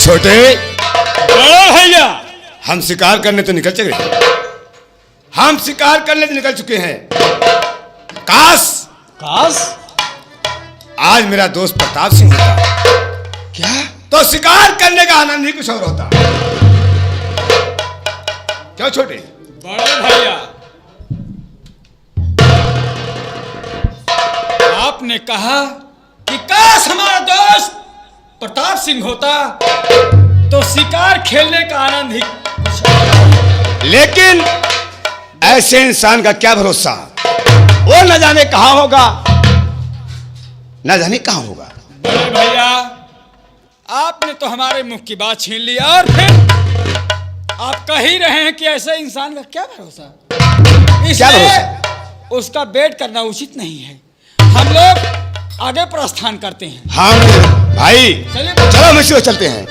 छोटे बड़े भैया, हम शिकार करने तो निकल चले, हम शिकार करने तो निकल चुके हैं। काश काश आज मेरा दोस्त प्रताप सिंह होता, क्या? तो शिकार करने का आनंद ही कुछ और होता। क्यों छोटे? बड़े भैया, आपने कहा कि काश हमारा दोस्त प्रताप सिंह होता तो शिकार खेलने का आनंद ही कुछ और। लेकिन ऐसे इंसान का क्या भरोसा, वो न जाने कहां होगा, न जाने कहां होगा। बड़े भैया, आपने तो हमारे मुख की बात छीन ली और फिर आप कह ही रहे हैं कि ऐसे इंसान का क्या भरोसा। क्या इसलिए उसका वेट करना उचित नहीं है। हम लोग आगे प्रस्थान करते हैं। हाँ भाई, चलिए चलो मिश्र चलते हैं।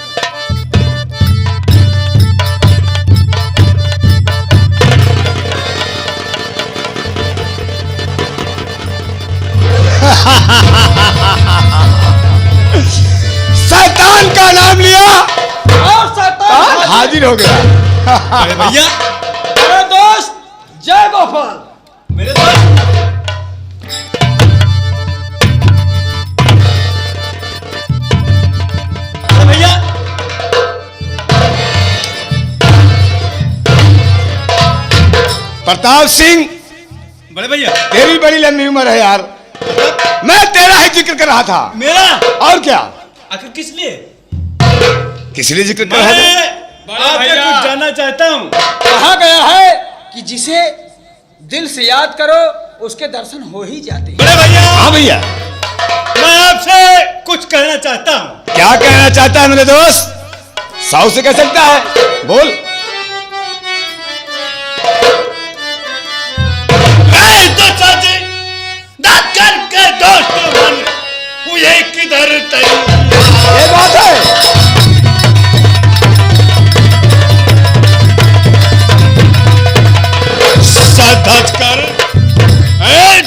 शैतान का नाम लिया और शैतान हाजिर हो गया। अरे भैया, मेरे दोस्त जय गोपाल, मेरे दोस्त भैया, प्रताप सिंह, बड़े भैया, तेरी बड़ी लंबी उम्र है यार, मैं तेरा ही जिक्र कर रहा था। मेरा और क्या? आखिर किस लिए? किस लिए जिक्र कर रहा था? आपसे कुछ जानना चाहता हूँ। कहा गया है कि जिसे दिल से याद करो उसके दर्शन हो ही जाते हैं। बड़े भैया, हाँ भैया, मैं आपसे कुछ कहना चाहता हूँ। क्या कहना चाहता है मेरे दोस्त? 100 से कह सकता है, बोल। तो चाची दांत करके दोस्त मन ये किधर ये बात है। सच कर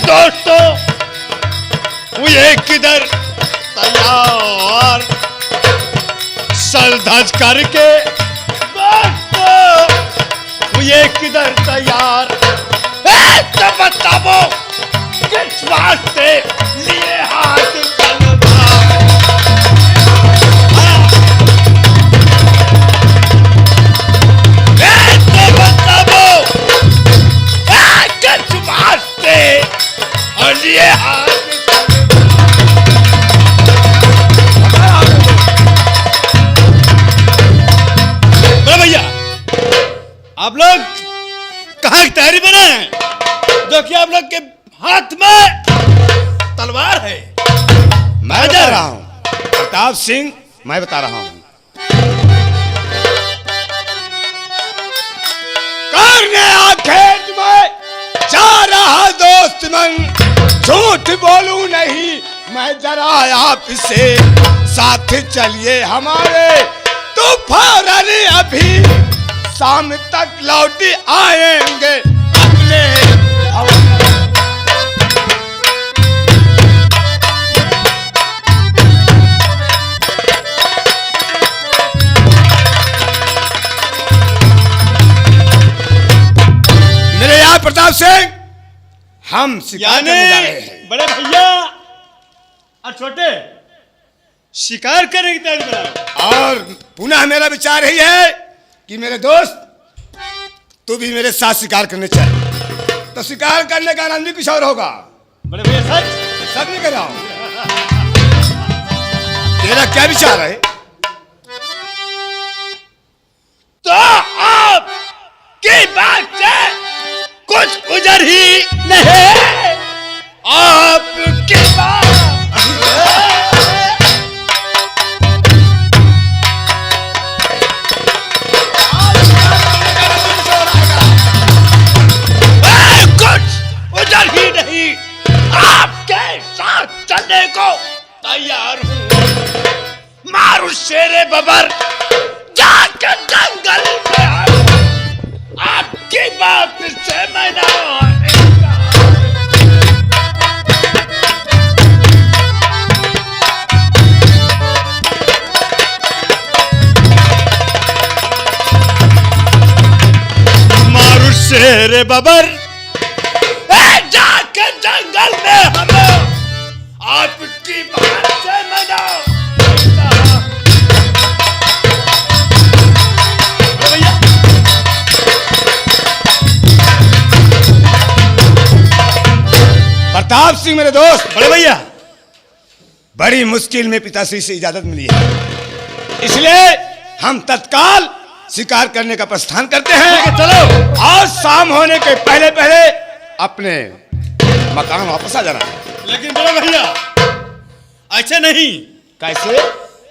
दोस्तों ये किधर तैयार सर धज करके दोस्तों ये किधर तैयार तो बताओ किस वास्ते लिए हाथ तलवार तो बताओ किस वास्ते लिए हाथ भैया, आप लोग कहाँ की तैयारी बना है? जो कि आप लोग के हाथ में तलवार है। मैं बता रहा हूँ प्रताप सिंह, मैं बता रहा हूँ। करने खेत में जा रहा दोस्त मन, झूठ बोलूं नहीं मैं जरा आपसे, साथ चलिए हमारे तो फौरन अभी शाम तक लौट आएंगे अपने। मेरे यार प्रताप सिंह, हम शिकार करने जा रहे हैं। बड़े भैया और छोटे शिकार करने की तैयारी बनाओ। और पुनः मेरा विचार यही है कि मेरे दोस्त तू भी मेरे साथ शिकार करने चल, तो शिकार करने का आनंद भी कुछ और होगा। बड़े भैया सच सब नहीं कर रहा हूं। तेरा क्या विचार है? तो आप की बात से कुछ गुजर ही नहीं। आपकी बात उधर ही नहीं, आपके साथ चलने को तैयार हूं। मारू शेरे बबर जाके जंगल में, आपकी बात से मैं ना शेर बबर जाके जंगल में हम आपकी बात से मनाओ। भैया प्रताप सिंह मेरे दोस्त, बड़े भैया बड़ी मुश्किल में पिताश्री से इजाजत मिली है, इसलिए हम तत्काल शिकार करने का प्रस्थान करते हैं। चलो। और शाम होने के पहले पहले अपने मकान वापस आ जाना। लेकिन बड़े भैया ऐसे नहीं। कैसे?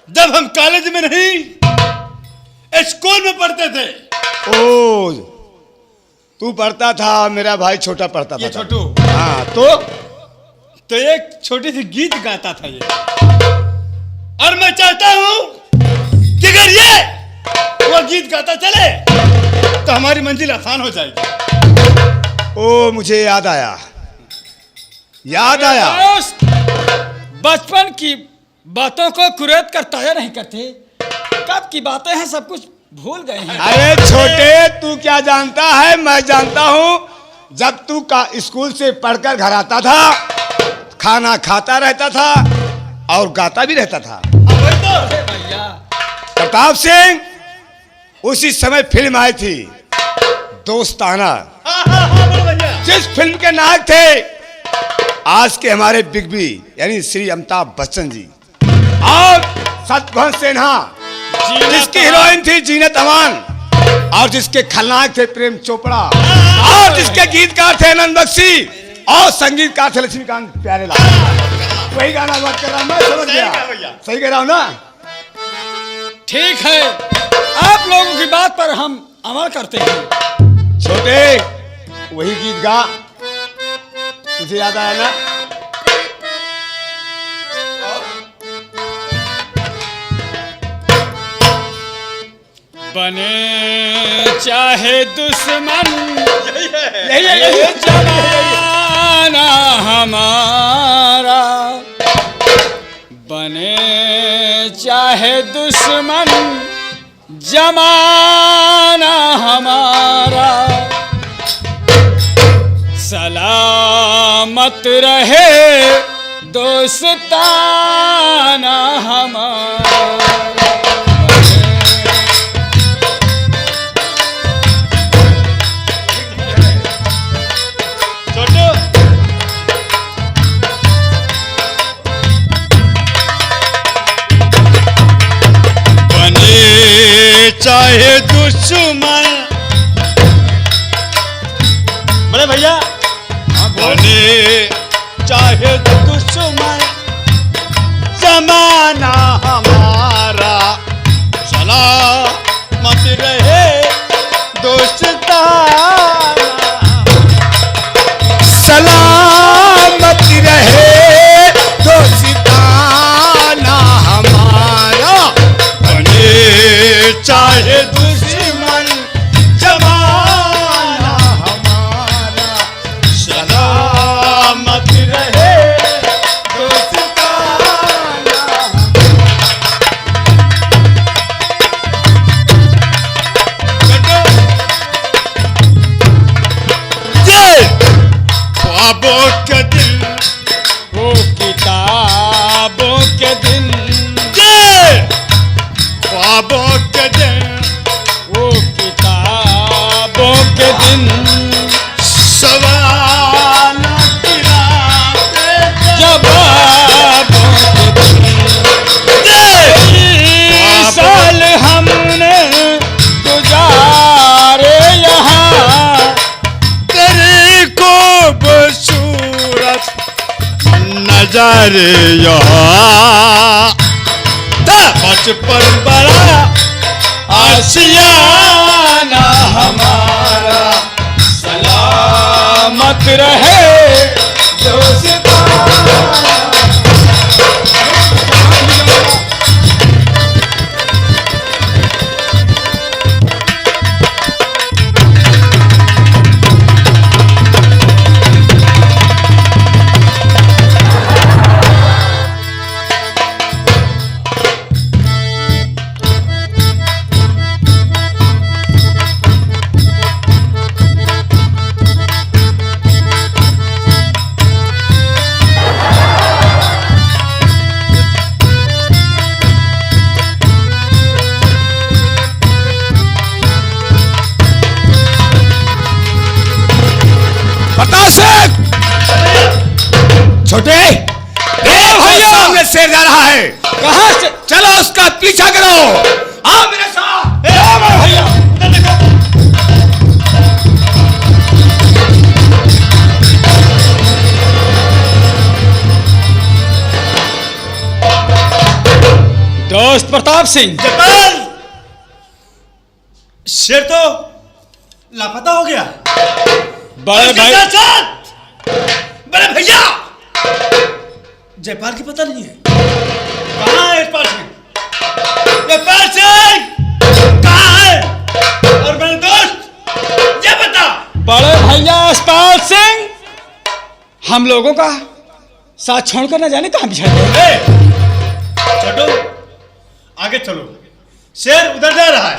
जब हम कॉलेज में नहीं स्कूल में पढ़ते थे। ओ, तू पढ़ता था, मेरा भाई छोटा पढ़ता था। ये छोटू। हाँ, तो एक छोटी सी गीत गाता था ये, और मैं चाहता हूं कि अगर ये वो गीत गाता चले तो हमारी मंजिल आसान हो जाएगी। ओ, मुझे याद आया। दोस्त, बचपन की बातों को कुरेद कर ताजा नहीं करते। कब की बातें हैं, सब कुछ भूल गए हैं। अरे छोटे, तू क्या जानता है, मैं जानता हूं। जब तू का स्कूल से पढ़कर घर आता था, खाना खाता रहता था और गाता भी रहता था। अरे भैया, प्रताप सिंह, उसी समय फिल्म आई थी दोस्ताना, जिस फिल्म के नायक थे आज के हमारे बिग बी यानी श्री अमिताभ बच्चन जी, और शत्रुघ्न सिन्हा, जिसकी हीरोइन थी जीनत अमान, और जिसके खलनायक थे प्रेम चोपड़ा, और जिसके गीतकार थे आनंद बख्शी, और संगीतकार थे लक्ष्मीकांत प्यारेलाल। वही गाना बात कर रहा हूं मैं, समझ गया? सही कह रहा हूं ना? ठीक है, आप लोगों की बात पर हम अमल करते हैं। छोटे, वही गीत गा, तुझे याद आया ना? बने चाहे दुश्मन यही जमाना हमारा, बने चाहे दुश्मन जमाना हमारा, सलामत रहे दोस्ताना हमारा। चाहे दुश्मन, बड़े भैया बने चाहे दुश्मन जमाना हमारा, सलामत रहे दोस्ताना, सलामत रहे दोस्ताना हमारा, बने चाहे दुश्मन जमाना हमारा, सलामत रहे दोस्ताना। ये ख्वाबों के दिन, वो किताबों के दिन, ये ख्वाबों के दिन, वो किताबों के दिन, सवालों की रातें जवाबों के दिन, ये साल हमने गुजारे यहाँ, तेरी खूबसूरत नजारे यहाँ था, बचपन बड़ा आशियाना हमारा, सलामत रहे दोस्ताना। प्रताप सिंह, छोटे भैया सामने शेर जा रहा है। कहां से? चलो उसका पीछा करो। आओ मेरे साथ। भैया उधर देखो। दोस्त प्रताप सिंह, जयपाल, शेर तो लापता हो गया। बड़े भाई, बड़े भैया जयपाल की पता नहीं है। कहाँ है जयपाल सिंह? जयपाल सिंह कहाँ है? और मेरे दोस्त ये बता। बड़े भैया यशपाल सिंह हम लोगों का साथ छोड़कर न जाने कहां बिछड़ गए। छोटो आगे चलो, शेर उधर जा रहा है।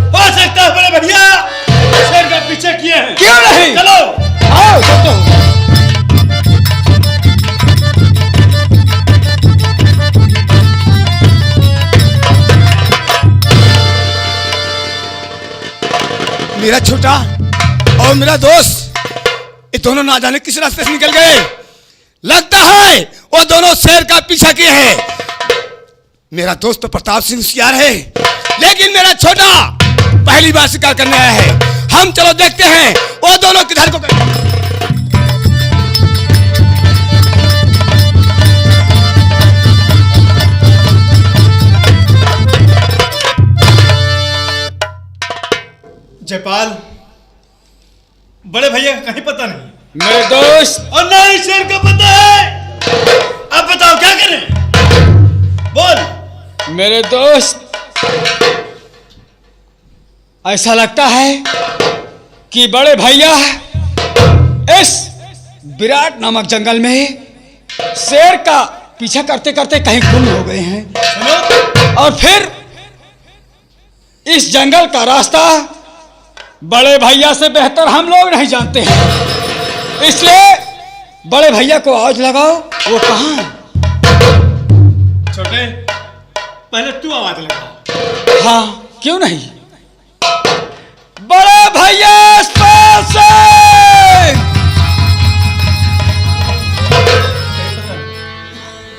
हो सकता है बड़े भैया शेर का पीछे किए हैं। क्यों नहीं? चलो आओ चलते हो। मेरा छोटा और मेरा दोस्त ये दोनों ना जाने किस रास्ते से निकल गए। लगता है वो दोनों शेर का पीछा किए हैं। मेरा दोस्त तो प्रताप सिंह होशियार है, लेकिन मेरा छोटा पहली बार शिकार करने आया है। हम चलो देखते हैं वो दोनों किधर को गए। जयपाल, बड़े भैया का कहीं पता नहीं। मेरे दोस्त, और ना ही शेर का पता है। अब बताओ क्या करें? बोल। मेरे दोस्त, ऐसा लगता है कि बड़े भैया इस विराट नामक जंगल में शेर का पीछा करते करते कहीं गुम हो गए हैं। सुनो, और फिर इस जंगल का रास्ता बड़े भैया से बेहतर हम लोग नहीं जानते हैं। इसलिए बड़े भैया को आवाज लगाओ, वो कहाँ है? छोटे पहले तू आवाज लगा। हाँ, क्यों नहीं? बड़े भैया यशपाल सिंह!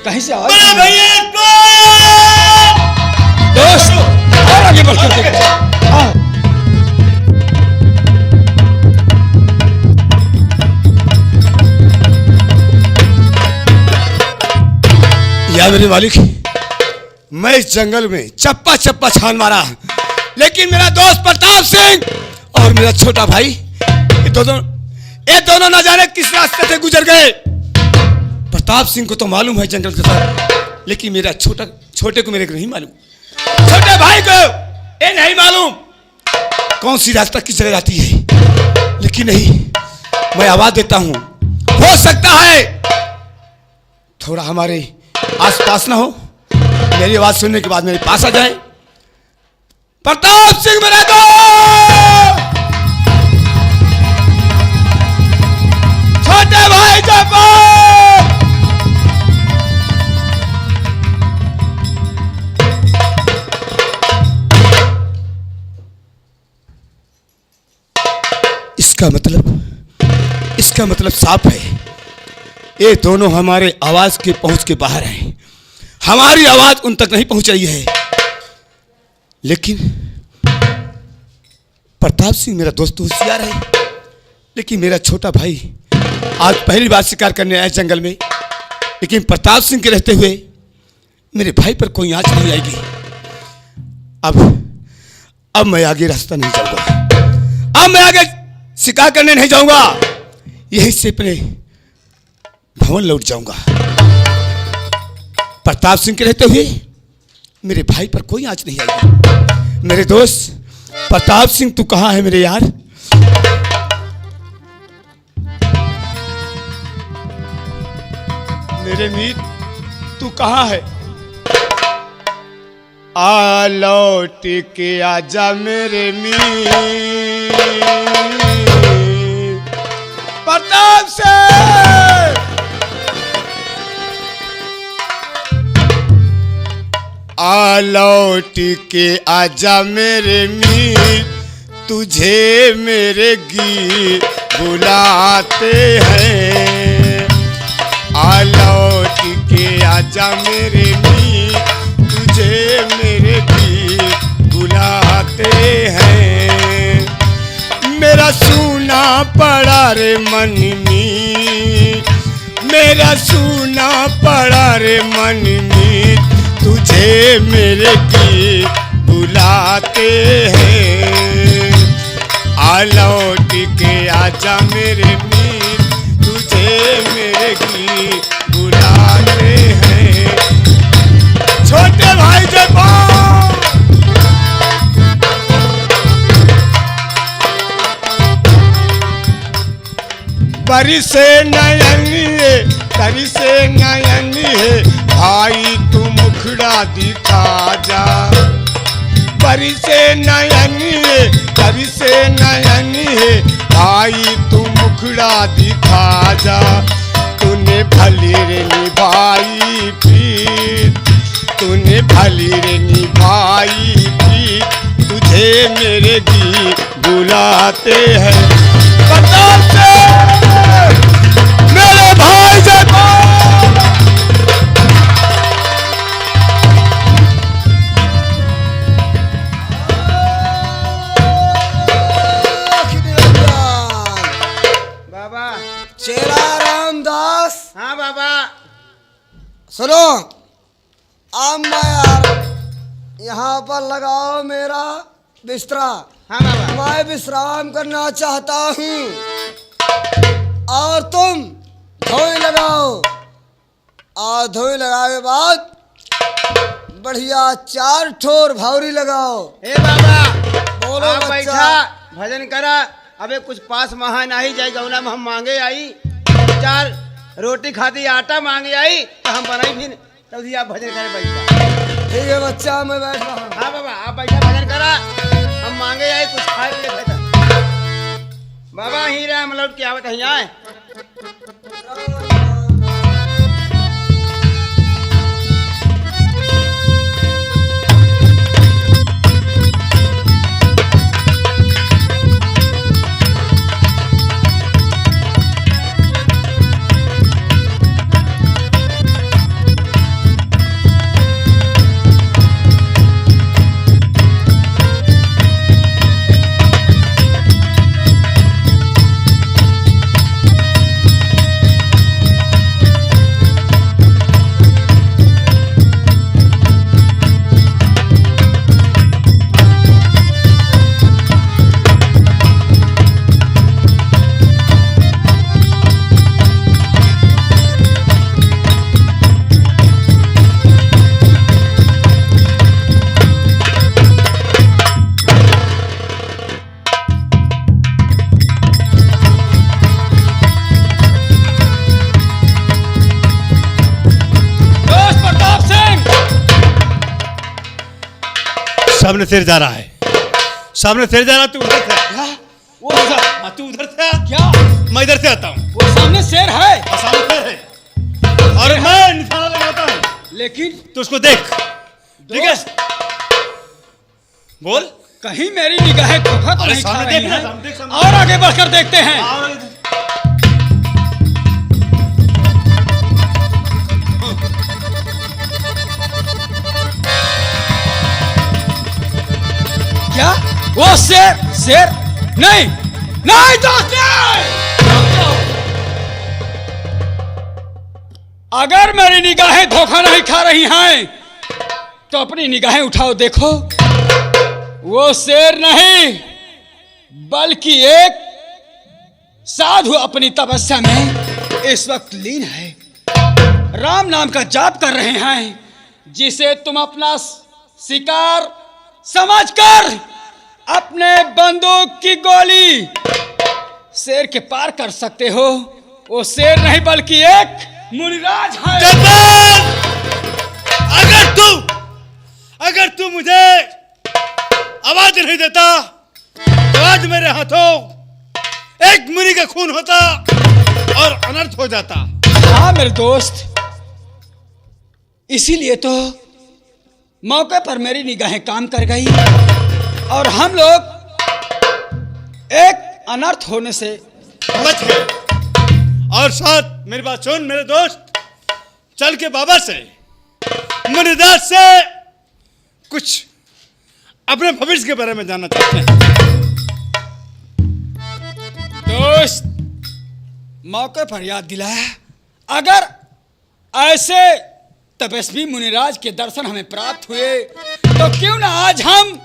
कहीं से आवाज बड़े नहीं। भैया को दोस्त और आगे बढ़ कर देखो। हाँ। या मेरे मालिक, मैं इस जंगल में चप्पा चप्पा छान मारा, लेकिन मेरा दोस्त प्रताप सिंह और मेरा छोटा भाई ये दोनों न जाने किस रास्ते से गुजर गए। प्रताप सिंह को तो मालूम है जंगल के साथ, लेकिन मेरा छोटे को मेरे को नहीं मालूम। छोटे भाई को ये नहीं मालूम कौन सी रास्ता किस जगह जाती है। लेकिन नहीं, मैं आवाज देता हूं, हो सकता है थोड़ा हमारे आसपास ना हो, मेरी आवाज सुनने के बाद मेरे पास आ जाए। प्रताप सिंह मेरा दोस्त, छोटे भाई जयपाल, इसका मतलब साफ है, ये दोनों हमारे आवाज के पहुंच के बाहर हैं। हमारी आवाज उन तक नहीं पहुंच रही है। लेकिन प्रताप सिंह मेरा दोस्त होशियार है, लेकिन मेरा छोटा भाई आज पहली बार शिकार करने आया जंगल में। लेकिन प्रताप सिंह के रहते हुए मेरे भाई पर कोई आंच नहीं आएगी। अब मैं आगे रास्ता नहीं जाऊंगा, अब मैं आगे शिकार करने नहीं जाऊंगा, यहीं से अपने भवन लौट जाऊंगा। प्रताप सिंह के रहते हुए मेरे भाई पर कोई आंच नहीं आएगी। मेरे दोस्त प्रताप सिंह, तू कहां है मेरे यार? मेरे मीत, तू कहां है? आ लौट के आजा मेरे मीत। प्रताप सिंह, आ लौट के आजा मेरे मीत, तुझे मेरे गीत बुलाते हैं। आ लौट के आजा मेरे मीत, तुझे मेरे गीत बुलाते हैं। मेरा सूना पड़ा रे मन में, मेरा सूना पड़ा रे मन में, तुझे मेरे गीत बुलाते हैं। आ लौट के आजा मेरे मीत, तुझे मेरे गीत बुलाते हैं। छोटे भाई जयपाल, बरी से नयनी है, तरी से नयनी है, भाई तू मुखड़ा दिखा जा। बरी से नयनी है, तरी से नयनी है, भाई तू मुखड़ा दिखा जा। तूने भली रे निभाई प्रीत, तूने भली रे निभाई प्रीत, तुझे मेरे गीत बुलाते हैं। प्रताप से मेरे भाई जयपाल, बाबा। चेला रामदास, हाँ बाबा। सुनो, अब मैं यार यहाँ पर लगाओ मेरा बिस्तरा। हाँ बाबा। मैं विश्राम करना चाहता हूँ और तुम धोई लगाओ। और धोई लगाने के बाद बढ़िया 4 ठोर भावरी लगाओ। ए बाबा, बोलो आप बच्चा। बैठा भजन करा। अबे कुछ पास महा नहीं जाए गौना में हम मांगे आई 4 रोटी खाती आटा मांगे आई तो हम बनाई भी तभी आप भजन करे बैठा। ठीक है बच्चा, मैं बैठ रहा हूँ। हाँ बाबा, आप बैठा भजन करा, हम मांगे आई कुछ खाए के बैठा। बाबा ही रहे, हम लौट के आवत ही आए। सामने शेर जा रहा है, सामने शेर जा रहा है। तू उधर से क्या? वो उधर, हाँ, तू उधर से आ। क्या? मैं इधर से आता हूँ। वो सामने शेर है, और सामने शेर है और मैं निशाना लगाता हूँ, लेकिन तो उसको देख। ठीक है, बोल। कहीं मेरी निगाहें धोखा तो अरे नहीं खा सामने रही देखना, हैं? सामने देख, सामने। और आगे बढ़कर देखते हैं। क्या? वो शेर, शेर नहीं, नहीं दोस्त नहीं! अगर मेरी निगाहें धोखा नहीं खा रही हैं तो अपनी निगाहें उठाओ, देखो वो शेर नहीं बल्कि एक साधु अपनी तपस्या में इस वक्त लीन है, राम नाम का जाप कर रहे हैं, जिसे तुम अपना शिकार समझकर अपने बंदूक की गोली शेर के पार कर सकते हो। वो शेर नहीं बल्कि एक मुनिराज है। अगर तू मुझे आवाज नहीं देता तो आज मेरे हाथों एक मुनि का खून होता और अनर्थ हो जाता। हाँ मेरे दोस्त, इसीलिए तो मौके पर मेरी निगाहें काम कर गई और हम लोग एक अनर्थ होने से बच गए। और साथ मेरी बात सुन मेरे दोस्त, चल के बाबा से मुनिदास से कुछ अपने भविष्य के बारे में जानना चाहते हैं। दोस्त, मौके पर याद दिलाया, अगर ऐसे तपस्वी मुनिराज के दर्शन हमें प्राप्त हुए तो क्यों ना आज हम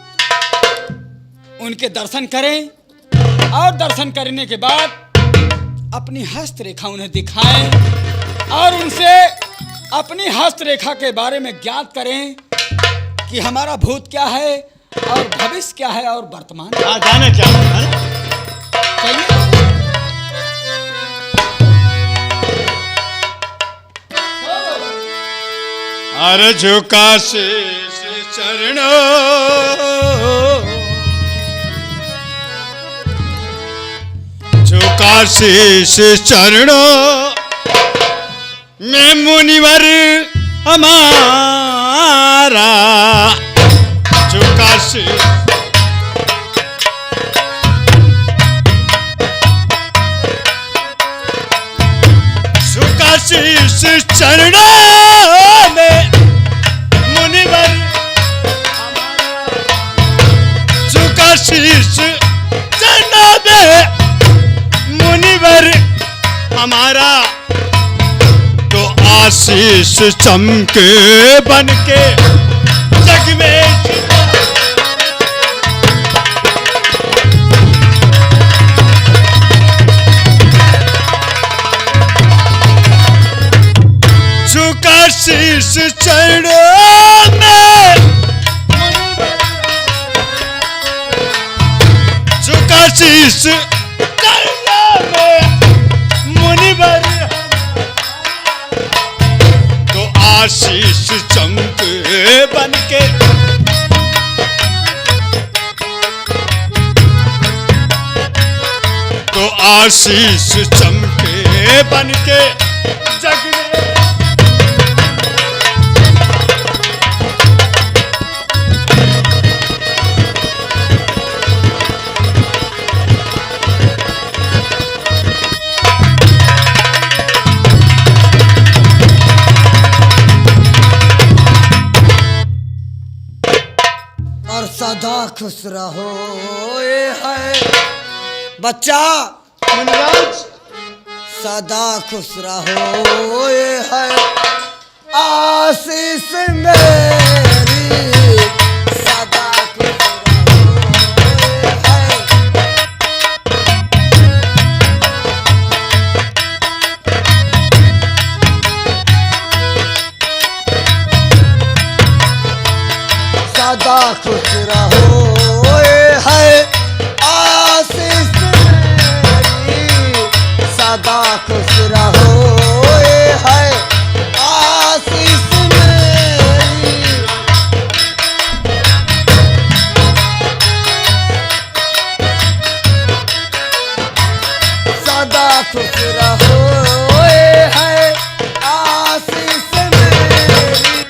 उनके दर्शन करें और दर्शन करने के बाद अपनी हस्तरेखा उन्हें दिखाएं और उनसे अपनी हस्तरेखा के बारे में ज्ञात करें कि हमारा भूत क्या है और भविष्य क्या है और वर्तमान। जाने क्या है ना? चलिए। अरे झुका शीश चरणों, झुका शीश चरणों में मुनिवर हमारा, झुका शीश झुका शीश चरणों में मुनिवर झुका शीश चरणों में मुनिवर हमारा, तो आशीष चमके बनके जग में झुका शीश चरणों में झुका शीश चरणों में मुनिवर, तो आशीष चमके बनके तो आशीष चमके बनके जग में और सदा खुश रहो ये है बच्चा मुनिराज सदा खुश रहो ये है आशीष मेरी सदा खुश रहो ये है सदा खुश रहो ये है आशीष मेरी सदा खुश रहो ये है आशीष मेरी सदा खुश रहो ये है आशीष मेरी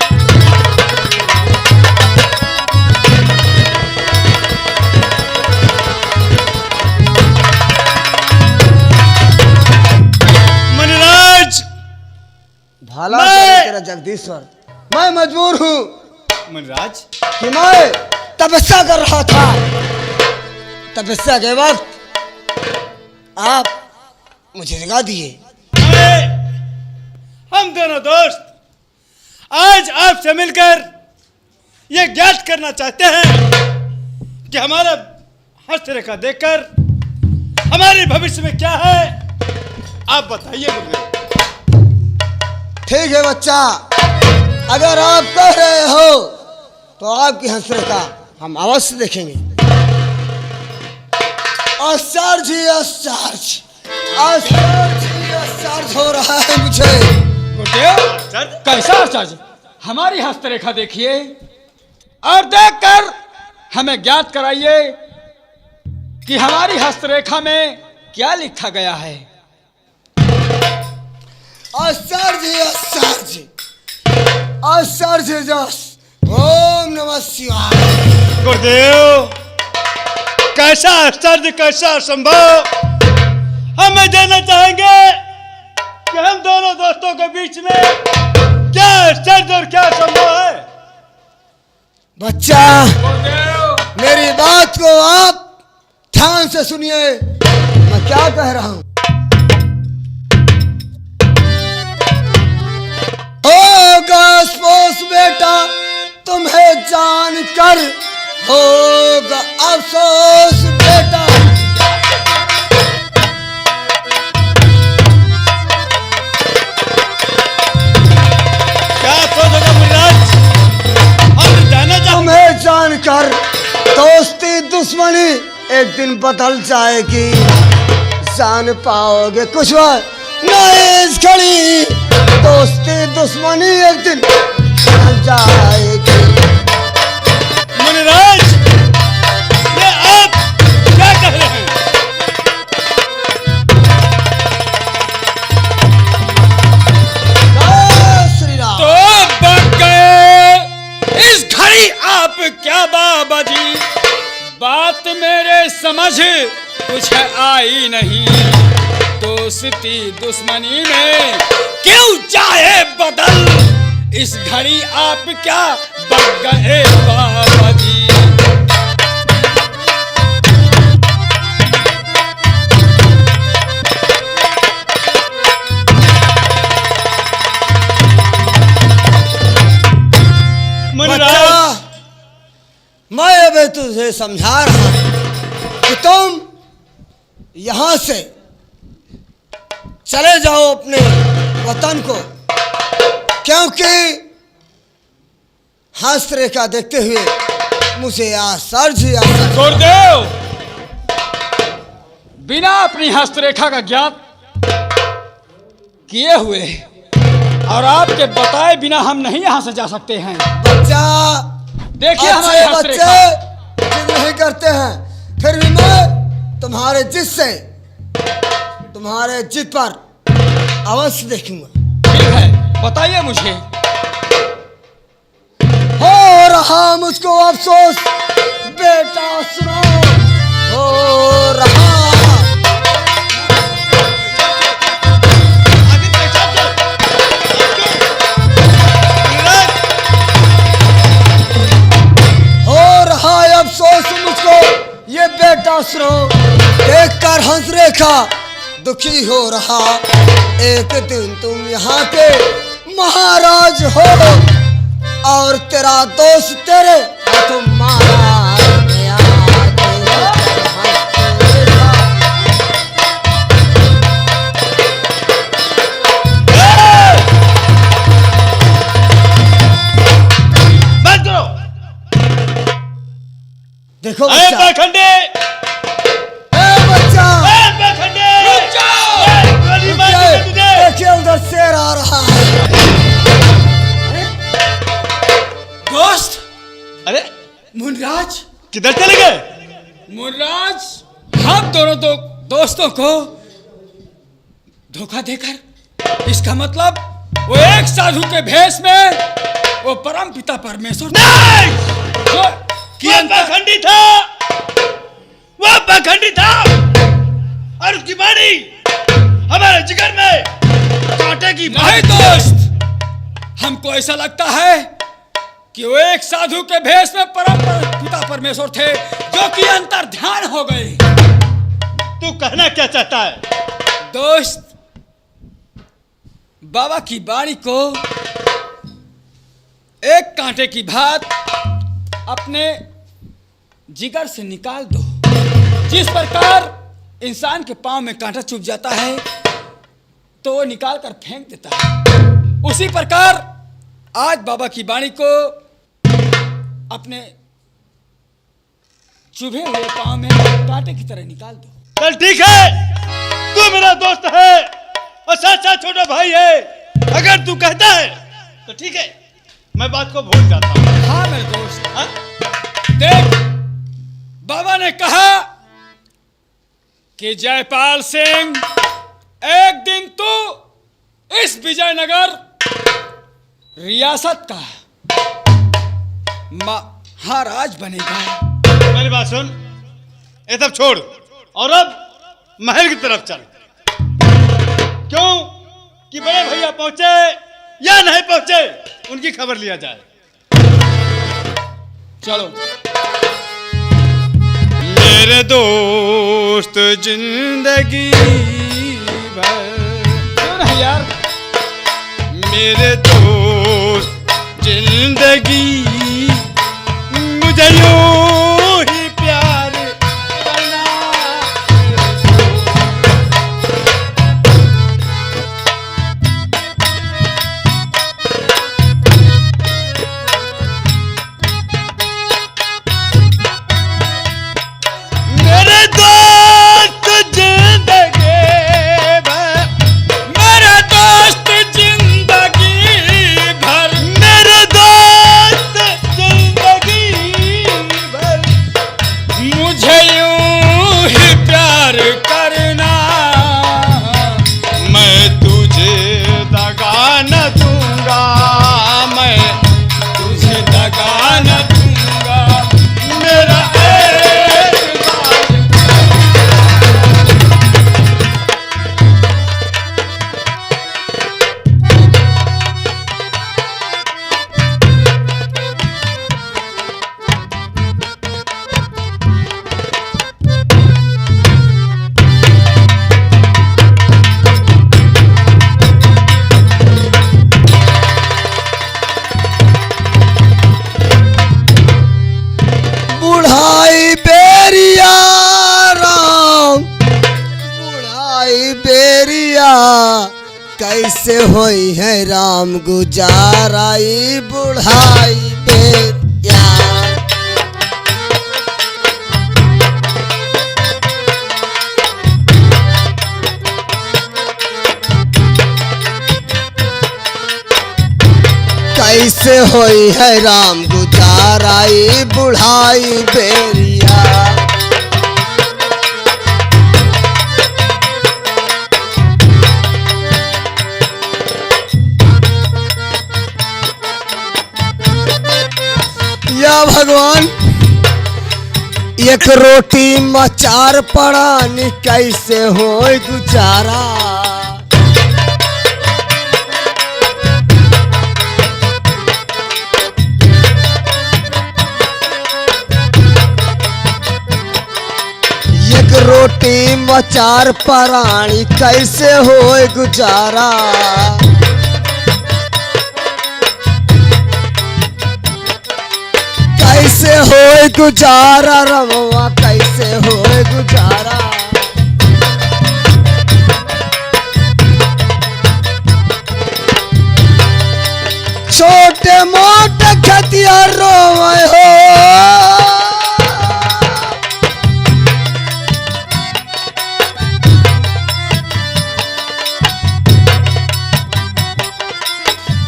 मुनिराज भाला मैं- करे तेरा जगदीश्वर, मैं मजबूर हूँ मुनिराज कि मैं तपस्या कर रहा था। तपस्या के वक्त आप मुझे जगा दिए। अरे, हम दोनों दोस्त आज आपसे मिलकर ये ज्ञात करना चाहते हैं कि हमारा हस्तरेखा देखकर हमारे भविष्य में क्या है, आप बताइए गुरुदेव। ठीक है बच्चा, अगर आप कह रहे हो तो आपकी हंसरेखा हम अवश्य देखेंगे। आश्चर्य आश्चर्य आश्चर्य आश्चर्य हो रहा है मुझे। गुरुदेव, कैसा आचार्य? हमारी हस्तरेखा देखिए और देखकर हमें ज्ञात कराइए कि हमारी हस्तरेखा में क्या लिखा गया है। आश्चर्य आश्चर्य आश्चर्य जस। ओम नमः शिवाय। गुरुदेव, कैसा आश्चर्य, कैसा असंभव। हम जानना चाहेंगे कि हम दोनों दोस्तों के बीच में क्या आश्चर्य और क्या असंभव है। बच्चा, मेरी बात को आप ध्यान से सुनिए, मैं क्या कह रहा हूं। होगा अफसोस बेटा तुम्हें जानकर, होगा अफसोस बेटा। क्या सोचोगे मुन्नाज? हम जानना चाहेंगे। तुम्हें जानकर दोस्ती दुश्मनी एक दिन बदल जाएगी, जान पाओगे कुछ नहीं इस घड़ी, दोस्ती दुश्मनी एक दिन बदल जाएगी। मुनिराज, ये आप क्या कह रहे हैं? जय श्री राम। तो बच गए इस घड़ी आप क्या बाबा जी, बात मेरे समझ कुछ आई नहीं, दोस्ती दुश्मनी में क्यों चाहे बदल, इस घड़ी आप क्या बच गए बाबा जी। मुनिराज, मैं अभी तुझे समझा रहा हूं कि तुम यहां से चले जाओ अपने वतन को, क्योंकि हस्तरेखा देखते हुए मुझे आश्चर्य आता। गुरुदेव, बिना अपनी हस्तरेखा का ज्ञात किए हुए और आपके बताए बिना हम नहीं यहां से जा सकते हैं। बच्चा, देखिए हमारे अच्छे हस्तरेखा। बच्चे जिद नहीं करते हैं, फिर भी मैं तुम्हारे जिद से, तुम्हारे जिद पर अवश्य देखूंगा। ठीक है, बताइए मुझे। हो रहा मुझको अफसोस बेटा, सुनो, हो रहा। आगे पहचान दो। मुनिराज, हो रहा है अफसोस मुझको ये बेटा, सुनो, देखकर हंस रेखा दुखी हो रहा। एक दिन तुम यहाँ के महाराज हो और तेरा दोस्त तेरे हाथों मारा गया। बंद करो। देखो अरे बच्चा, पाखंडी, बच्चा, पाखंडी, रुक जाओ। गोली मार दूंगा तुझे। देखिए उधर शेर आ रहा है। दोस्त, अरे मुनराज, किधर चले गए? मुनराज, हम दोनों दोस्तों को धोखा देकर, इसका मतलब वो एक साधु के भेष में वो परम पिता परमेश्वर नहीं! जो वो पाखंडी था, वो पाखंडी था, और उसकी वाणी हमारे जिगर में कांटे की नहीं दोस्त, हमको ऐसा लगता है कि वो एक साधु के भेष में परम पिता परमेश्वर थे, जो कि अंतर ध्यान हो गए। तू कहना क्या चाहता है? दोस्त, बाबा की बाणी को एक कांटे की भात अपने जिगर से निकाल दो। जिस प्रकार इंसान के पांव में कांटा चुभ जाता है तो वो निकाल कर फेंक देता है, उसी प्रकार आज बाबा की बाणी को अपने चुभे हुए पांव में कांटे की तरह निकाल दो। चल ठीक है, तू मेरा दोस्त है और साथ साथ छोटा भाई है। अगर तू कहता है तो ठीक है, मैं बात को भूल जाता हूँ। हाँ मेरे दोस्त, हाँ? देख, बाबा ने कहा कि जयपाल सिंह, एक दिन तू इस विजयनगर रियासत का महाराज बनेगा। मेरी बात सुन, ये सब छोड़ और अब महल की तरफ चल। क्यों कि बड़े भैया पहुंचे या नहीं पहुंचे उनकी खबर लिया जाए। चलो। मेरे दोस्त जिंदगी भर, क्यों नहीं यार, मेरे दोस्त जिंदगी मुझे यूं ही प्यार करना। मेरे दोस्त जिंदगी भर, मेरे दोस्त जिंदगी भर, मेरे दोस्त जिंदगी भर मुझे यूं ही प्यार करना। मैं तुझे दगा न दूंगा, मैं तुझे दगा न दूंगा। मेरा बुढ़ाई बेरिया राम, बुढ़ाई बेरिया कैसे होई है राम गुजाराई बुढ़ाई बेरिया। कैसे होई है राम गुजाराई बुढ़ाई बेरिया। या भगवान, एक रोटी मचार पड़ा नि कैसे होई गुजारा। एक रोटी मचार परानी कैसे होए गुजारा। कैसे होए गुजारा रमवा, कैसे होए गुजारा। छोटे मोटे खतिया रोवे हो,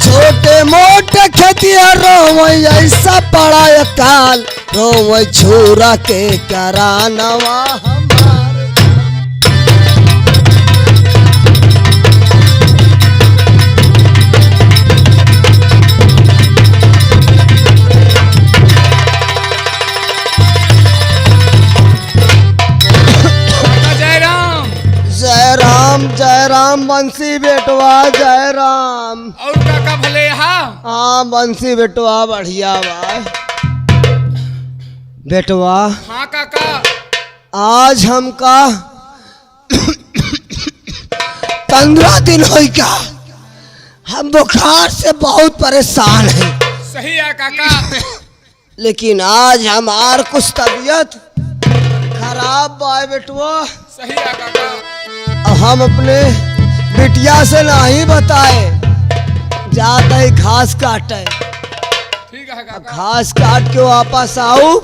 छोटे मोटे खतिया रोवे ऐसा पड़ा काल रोवे छुरा के करानवा हमारे। जय राम। जय राम जय राम बंसी बेटवा जय राम। और काका भले हाँ बंसी बेटवा बढ़िया बा बेटवा। हाँ काका। आज हमका 15 दिन हो क्या, हम बुखार से बहुत परेशान हैं। सही है काका। लेकिन आज हमार कुछ तबीयत खराब बा बेटवा। सही है काका। हम अपने बिटिया से नहीं बताए, जाता है घास काटे। ठीक है काका। घास काट के वापस आओ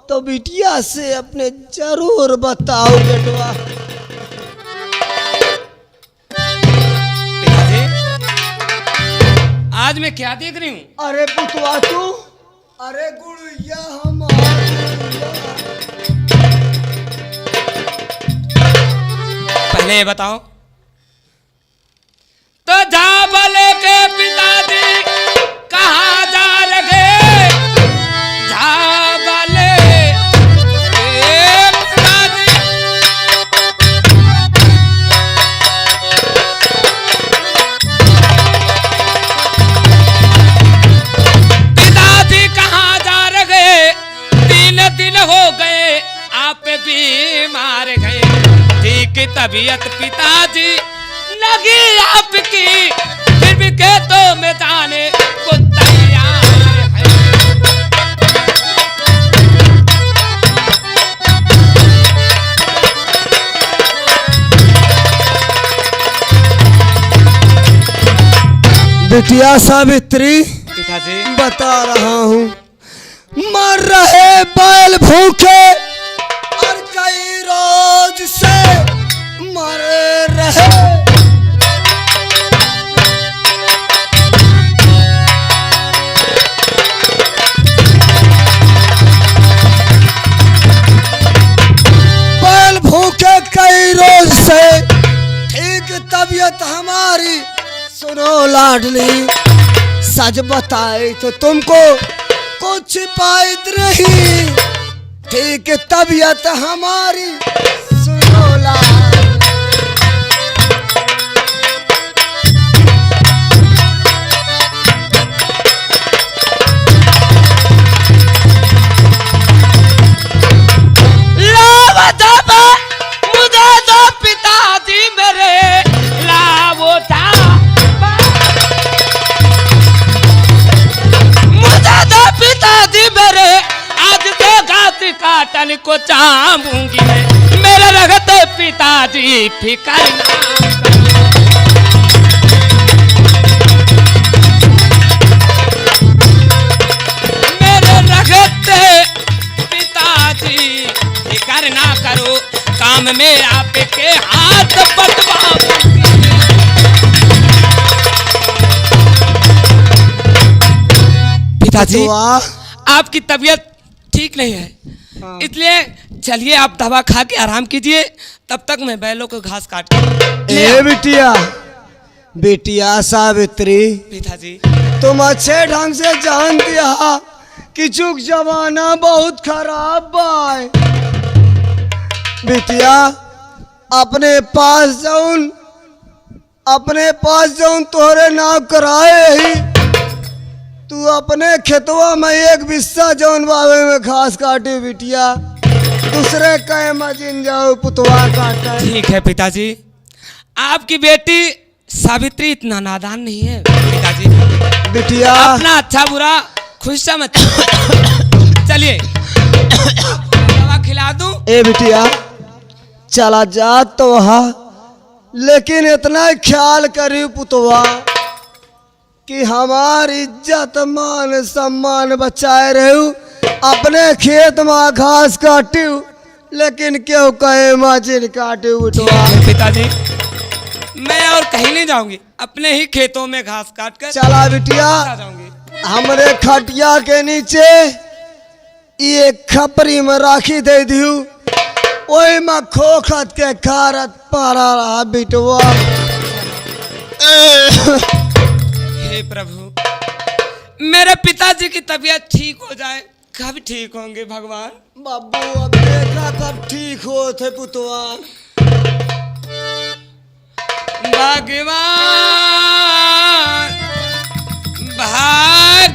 तो बिटिया से अपने जरूर बताओ बेटवा। आज मैं क्या देख रही हूँ? अरे पुतवा तू, अरे गुड़िया हम पहले ये बताओ तो झाबले के पिताजी कहाँ जा रहे? झाबले के बीमार गए, ठीक तबीयत पिताजी लगी आपकी, फिर भी खेतों में जाने को तैयार है। बिटिया सावित्री, पिताजी बता रहा हूँ, मर रहे बैल भूखे और कई रोज से मर रहे। बैल भूखे कई रोज से, ठीक तबीयत हमारी। सुनो लाडली, सच बताए तो तुमको कुछ पाइत नहीं, ठीक तबीयत हमारी। सुनो लाडली, मुझे तो पिताजी मेरे लावो था, मुझे तो पिताजी मेरे आज के घास काटन को चाहूंगी मैं, मेरे रखते पिताजी फिकर ना मेरे रखते पिताजी फिकर ना करो, काम में आपके हाथ बटवाऊंगी। पिताजी आपकी तबीयत ठीक नहीं है, इसलिए चलिए आप दवा खा के आराम कीजिए, तब तक मैं बैलों को घास काट के ले ए बिटिया, बिटिया सावित्री, पिताजी तुम अच्छे ढंग से जान दिया कि चूक जमाना बहुत खराब बाय। बिटिया अपने पास जौन तोहरे नाव कराए ही, तू अपने खेतवा में एक बिस्सा जौन बावे में घास काटे बिटिया, दूसरे कहे मजिन जाओ पुतवा काटा। ठीक है पिताजी, आपकी बेटी सावित्री इतना नादान नहीं है पिताजी। बिटिया अपना अच्छा बुरा खुश समझ चलिए दवा खिला दूं। ए बिटिया चला जा तो वहा, लेकिन इतना ख्याल करी पुतवा कि हमारी इज्जत मान सम्मान बचाए रहू। अपने खेत में घास काटू, लेकिन क्यों कहे माचिन काटू बिटवा। पिताजी मैं और कहीं नहीं जाऊंगी, अपने ही खेतों में घास काट कर चला बिटिया, जाऊंगी। हमरे खटिया के नीचे ये खपरी में राखी दे दियो, ओई में खोखत के खारत पारा रहा बिटवा। हे प्रभु, मेरे पिताजी की तबीयत ठीक हो जाए, कब ठीक होंगे भगवान। बाबू अब देखा कब ठीक हो थे पुतवा। भगवान भगवान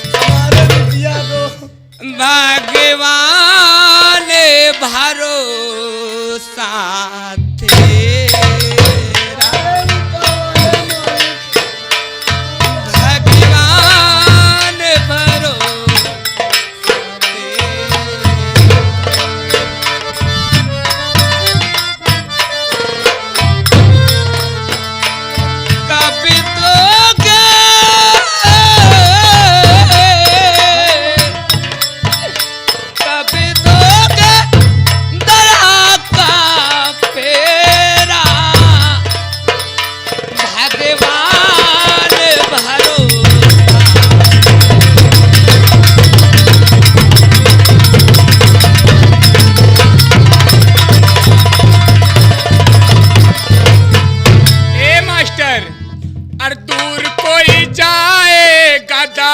हमारे बिटिया को भगवान भरोसा तेरा, भगवान भरोसा कभी तो कभी तो दरा का पेरा, भगवान भरोसा। ए मास्टर, और दूर कोई जाए गधा